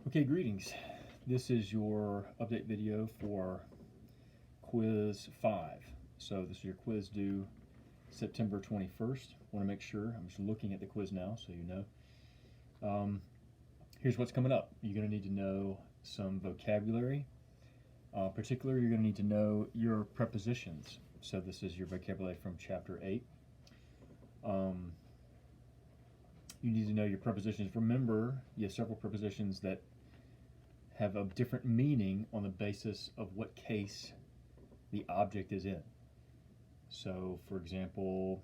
Okay, greetings. This is your update video for quiz 5. So this is your quiz due September 21st. Want to make sure, I'm just looking at the quiz now so you know. Here's what's coming up. You're going to need to know some vocabulary. Particularly, you're going to need to know your prepositions. So this is your vocabulary from chapter 8. You need to know your prepositions. Remember, you have several prepositions that have a different meaning on the basis of what case the object is in. So, for example,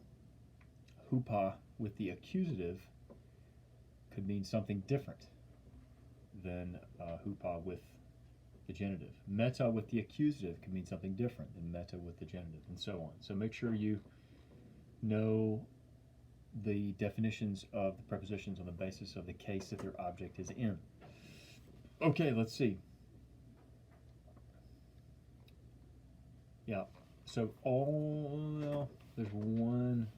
hupa with the accusative could mean something different than hupa with the genitive. Meta with the accusative could mean something different than meta with the genitive, and so on. So make sure you know the definitions of the prepositions on the basis of the case that their object is in. Okay, let's see. Yeah, so there's one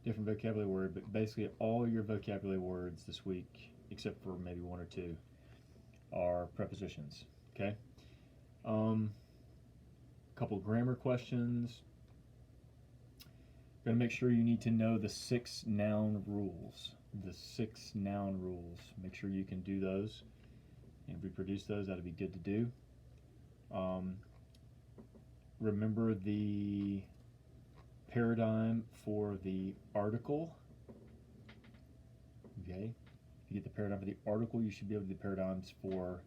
different vocabulary word, but basically all your vocabulary words this week, except for maybe one or two, are prepositions, okay? Couple grammar questions. Gonna make sure you need to know the 6 noun rules. The 6 noun rules. Make sure you can do those and reproduce those. That'll be good to do. Remember the paradigm for the article. Okay, if you get the paradigm for the article, you should be able to do the paradigms for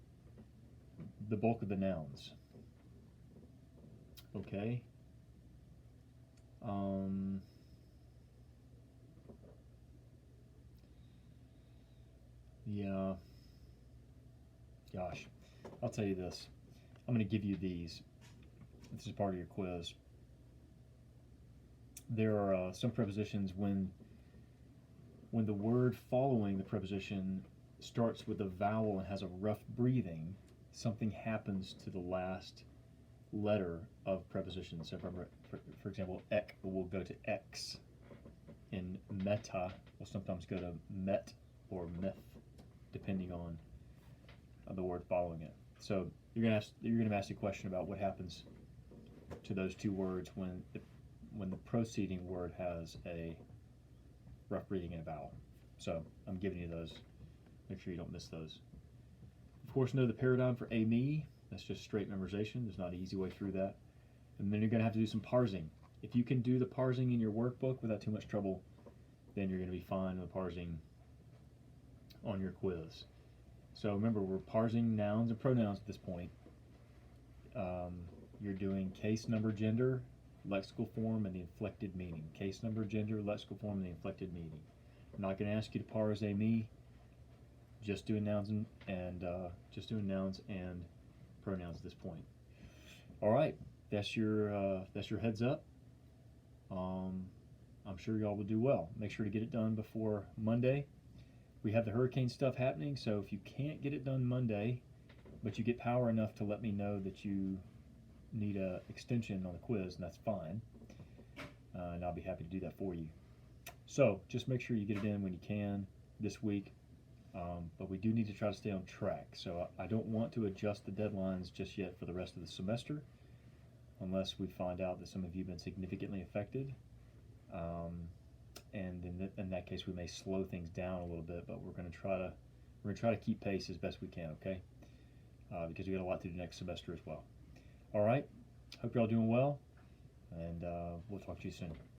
the bulk of the nouns. Okay. Yeah. Gosh, I'll tell you this. I'm going to give you these. This is part of your quiz. There are some prepositions when the word following the preposition starts with a vowel and has a rough breathing, something happens to the last letter of prepositions. So for example, ek will go to x, and meta will sometimes go to met or myth, depending on the word following it. So you're gonna ask a question about what happens to those two words when the preceding word has a rough breathing and a vowel. So I'm giving you those. Make sure you don't miss those. Of course, know the paradigm for a me. That's just straight memorization. There's not an easy way through that. And then you're going to have to do some parsing. If you can do the parsing in your workbook without too much trouble, then you're going to be fine with parsing on your quiz. So remember, we're parsing nouns and pronouns at this point. You're doing case, number, gender, lexical form, and the inflected meaning. Case, number, gender, lexical form, and the inflected meaning. I'm not going to ask you to parse a me. Just doing nouns and pronouns at this point. All right, that's your heads up. I'm sure y'all will do well. Make sure to get it done before Monday. We have the hurricane stuff happening, so if you can't get it done Monday, but you get power enough to let me know that you need an extension on the quiz, and that's fine. And I'll be happy to do that for you. So just make sure you get it in when you can this week. But we do need to try to stay on track. So I don't want to adjust the deadlines just yet for the rest of the semester, unless we find out that some of you have been significantly affected. And in that case, we may slow things down a little bit. But we're going to try to keep pace as best we can. Okay? Because we got a lot to do next semester as well. All right. Hope you're all doing well, and we'll talk to you soon.